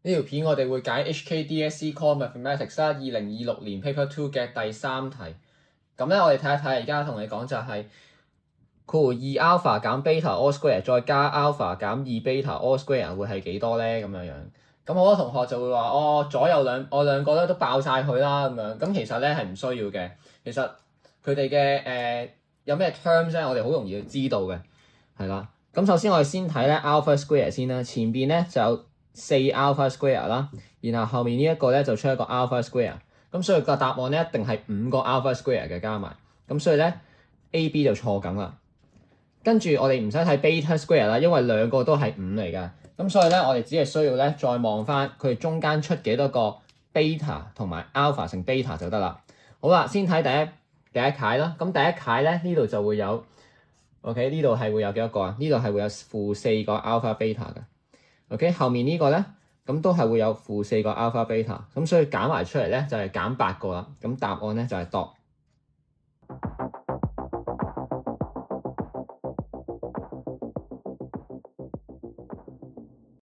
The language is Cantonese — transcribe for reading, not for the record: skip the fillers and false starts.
呢條片我哋會解 HKDSE Core Mathematics 啦，2026年 Paper 2嘅第3題。咁咧，我哋睇一睇，而家同你講就係括弧2 alpha 減 beta all square 再加 alpha 減2 beta all square 會係幾多咧？咁樣樣。咁好多同學就會話：左右兩個咧都爆晒佢啦咁樣。咁其實咧係唔需要嘅。其實佢哋嘅有咩 terms 咧，我哋好容易知道嘅，係啦。咁首先我哋先睇咧 alpha square 先啦，前邊咧就有4 alpha square 啦，然後後面呢一個咧就出一個 alpha square， 咁所以個答案咧一定係5個 alpha square 嘅加埋，咁所以咧 A、B 就錯緊啦。跟住我哋唔使睇 beta square 啦，因為兩個都係5嚟㗎，咁所以咧我哋只係需要咧再望翻佢中間出幾多個 beta 同埋 alpha 乘 beta 就得啦。好啦，先睇第一楷啦，咁第一楷咧呢度就會有 OK， 呢度係會有幾多個啊？呢度係會有-4個 alpha beta 嘅。OK， 後面呢個咧，咁都係會有-4個 alpha beta，咁所以減埋出嚟咧就係減8個啦。咁答案咧就係度